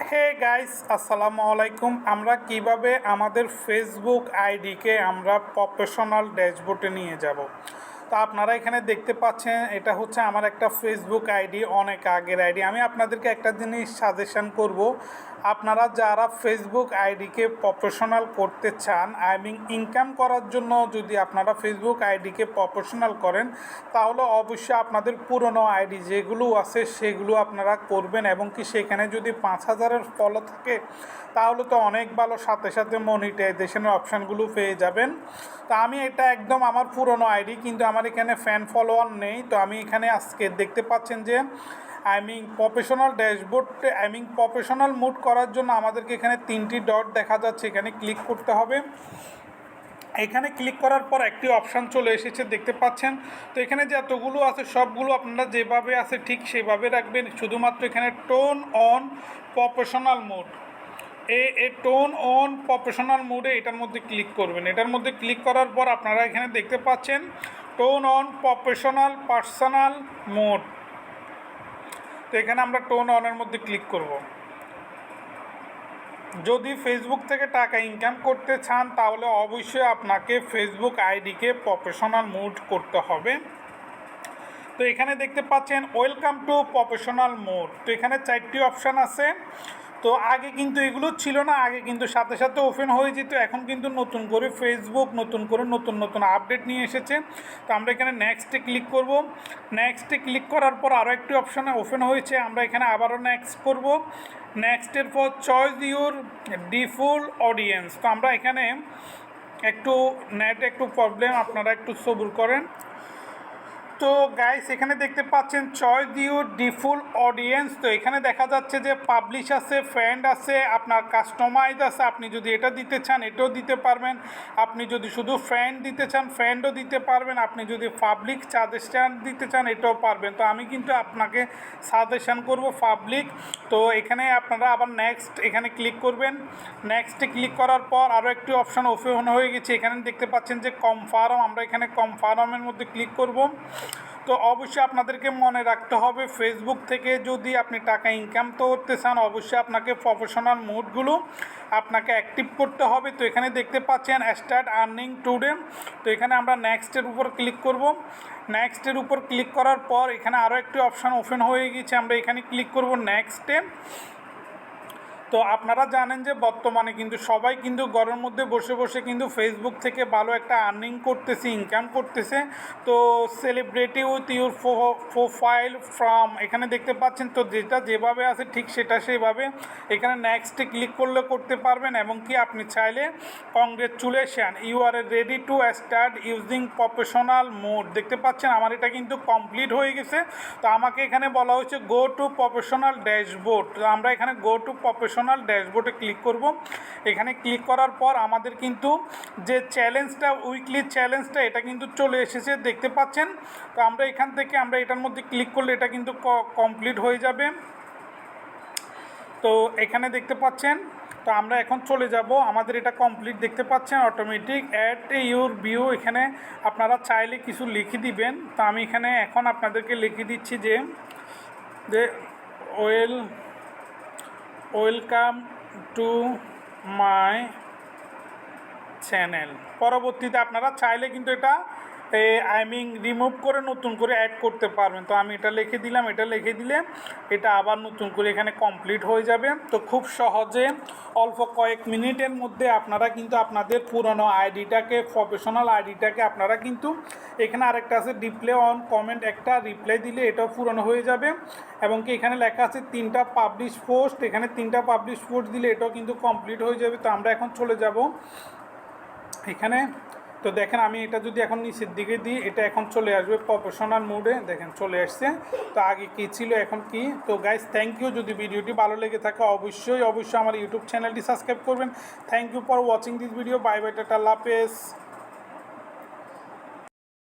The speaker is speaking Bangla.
হে গাইস, আসসালামু আলাইকুম। আমরা কিভাবে আমাদের ফেসবুক আইডিকে আমরা প্রফেশনাল ড্যাশবোর্ডে নিয়ে যাব। তো আপনারা এখানে দেখতে পাচ্ছেন, এটা হচ্ছে আমার একটা ফেসবুক আইডি, অনেক আগের আইডি। আমি আপনাদেরকে একটা জিনিস সাজেশন করব, আপনারা যারা ফেসবুক আইডিকে প্রফেশনাল করতে চান, আই মিন ইনকাম করার জন্য যদি আপনারা ফেসবুক আইডিকে প্রফেশনাল করেন, তাহলে অবশ্যই আপনাদের পুরনো আইডি যেগুলো আছে সেগুলো আপনারা করবেন, এবং কি সেখানে যদি 5,000-এর ফলো থাকে তাহলে তো অনেক ভালো, সাথে সাথে মনিটাইজেশনের অপশানগুলো পেয়ে যাবেন। তো আমি এটা একদম আমার পুরনো আইডি, কিন্তু আমার এখানে ফ্যান ফলোয়ার নেই। তো আমি এখানে আজকে দেখতে পাচ্ছেন যে প্রফেশনাল ড্যাশবোর্ডে প্রফেশনাল মুড করার জন্য আমাদেরকে এখানে 3টি ডট দেখা যাচ্ছে, এখানে ক্লিক করতে হবে। এখানে ক্লিক করার পর একটি অপশান চলে এসেছে, দেখতে পাচ্ছেন। তো এখানে যতগুলো আছে সবগুলো আপনারা যেভাবে আছে ঠিক সেভাবে রাখবেন। শুধুমাত্র এখানে টোন অন প্রফেশনাল মুড, এই টোন অন প্রফেশনাল মুডে এটার মধ্যে ক্লিক করবেন। এটার মধ্যে ক্লিক করার পর আপনারা এখানে দেখতে পাচ্ছেন tone on professional personal mood. তো এখানে আমরা টোন অনের মধ্যে ক্লিক করব। যদি ফেসবুক থেকে টাকা ইনকাম করতে চান তাহলে অবশ্যই আপনাকে ফেসবুক আইডিকে প্রফেশনাল মুড করতে হবে। তো এখানে দেখতে পাচ্ছেন ওয়েলকাম টু প্রফেশনাল মোড। তো এখানে 4টি অপশান আছে। তো আগে কিন্তু এগুলো ছিল না, আগে কিন্তু সাথে সাথে ওপেন হয়ে যেত। এখন কিন্তু নতুন করে ফেসবুক নতুন আপডেট নিয়ে এসেছে। তো আমরা এখানে নেক্সটে ক্লিক করব। নেক্সটে ক্লিক করার পর আরও একটি অপশানে ওপেন হয়েছে, আমরা এখানে আবারও নেক্সট করব। নেক্সটের পর চয়েস ইউর ডিফল্ট অডিয়েন্স। তো আমরা এখানে একটু একটু প্রবলেম, আপনারা একটু সবুর করেন। তো গাইস এখানে দেখতে পাচ্ছেন চয়েস ইউর ডিফল্ট অডিয়েন্স। তো এখানে দেখা যাচ্ছে যে পাবলিশ আছে, ফ্রেন্ড আছে, আপনার কাস্টমাইজ আছে। আপনি যদি এটা দিতে চান এটাও দিতে পারবেন, আপনি যদি শুধু ফ্রেন্ড দিতে চান ফ্রেন্ডও দিতে পারবেন, আপনি যদি পাবলিক সাজেশান দিতে চান এটাও পারবেন। তো আমি কিন্তু আপনাকে সাজেশান করব পাবলিক। তো এখানে আপনারা আবার নেক্সট এখানে ক্লিক করবেন। নেক্সটে ক্লিক করার পর আরও একটি অপশান ওপেন হয়ে গেছে, এখানে দেখতে পাচ্ছেন যে কনফার্ম। আমরা এখানে কনফার্মের মধ্যে ক্লিক করব। তো অবশ্যই আপনাদেরকে মনে রাখতে হবে, ফেসবুক থেকে যদি আপনি টাকা ইনকাম তো করতে চান অবশ্যই আপনাকে প্রফেশনাল মুডগুলো আপনাকে অ্যাক্টিভ করতে হবে। তো এখানে দেখতে পাচ্ছেন স্টার্ট আর্নিং টুডে। তো এখানে আমরা নেক্সটের উপর ক্লিক করব। নেক্সটের উপর ক্লিক করার পর এখানে আরও একটি অপশান ওপেন হয়ে গেছে, আমরা এখানে ক্লিক করব নেক্সটে। তো আপনারা জানেন যে বর্তমানে কিন্তু সবাই কিন্তু ঘরের মধ্যে বসে বসে কিন্তু ফেসবুক থেকে ভালো একটা আর্নিং করতেছে, ইনকাম করতেছে। তো celebrity with your profile from এখানে দেখতে পাচ্ছেন। তো যেটা যেভাবে আছে ঠিক সেটা সেইভাবে এখানে নেক্সটে ক্লিক করলে করতে পারবেন, এবং কি আপনি চাইলে congratulation you are ready to start using professional mode. দেখতে পাচ্ছেন আমার এটা কিন্তু কমপ্লিট হয়ে গেছে। তো আমাকে এখানে বলা হয়েছে গো টু প্রফেশনাল ড্যাশবোর্ড। তো আমরা এখানে গো টু প্রফেশনাল ড্যাশবোর্ডে ক্লিক করব। এখানে ক্লিক করার পর আমাদের কিন্তু যে চ্যালেঞ্জটা, উইকলি চ্যালেঞ্জটা, এটা কিন্তু চলে এসেছে, দেখতে পাচ্ছেন। তো আমরা এখান থেকে আমরা এটার মধ্যে ক্লিক করলে এটা কিন্তু কমপ্লিট হয়ে যাবে। তো এখানে দেখতে পাচ্ছেন। তো আমরা এখন চলে যাব, আমাদের এটা কমপ্লিট দেখতে পাচ্ছেন অটোমেটিক অ্যাড ইউর ভিউ। এখানে আপনারা চাইলে কিছু লিখে দিবেন। তো আমি এখানে এখন আপনাদেরকে লিখে দিচ্ছি যে ওয়েলকাম টু মাই চ্যানেল। পরবর্তীতে আপনারা চাইলে কিন্তু এটা রিমুভ করে নতুন করে অ্যাড করতে পারবেন। তো আমি এটা লিখে দিলাম, এটা লিখে দিলে এটা আবার নতুন করে এখানে কমপ্লিট হয়ে যাবে। তো খুব সহজে অল্প কয়েক মিনিটের মধ্যে আপনারা কিন্তু আপনাদের পুরনো আইডিটাকে, প্রফেশনাল আইডিটাকে আপনারা কিন্তু এখানে আরেকটা আছে ডিসপ্লে অন কমেন্ট, একটা রিপ্লাই দিলে এটাও পুরনো হয়ে যাবে। এবং কি এখানে লেখা আছে 3টা পাবলিশ পোস্ট, এখানে 3টা পাবলিশ পোস্ট দিলে এটাও কিন্তু কমপ্লিট হয়ে যাবে। তো আমরা এখন চলে যাব এখানে। তো দেখেন আমি এটা যদি এখন নিচের দিকে দিই এটা এখন চলে আসবে প্রফেশনাল মোডে, দেখেন চলে আসছে। তো আগে কী ছিল এখন কি। তো গাইস থ্যাংক ইউ। যদি ভিডিওটি ভালো লেগে থাকে অবশ্যই আমার ইউটিউব চ্যানেলটি সাবস্ক্রাইব করবেন। Thank you for watching this video. Bye bye, tata, আল্লাহ হাফেজ।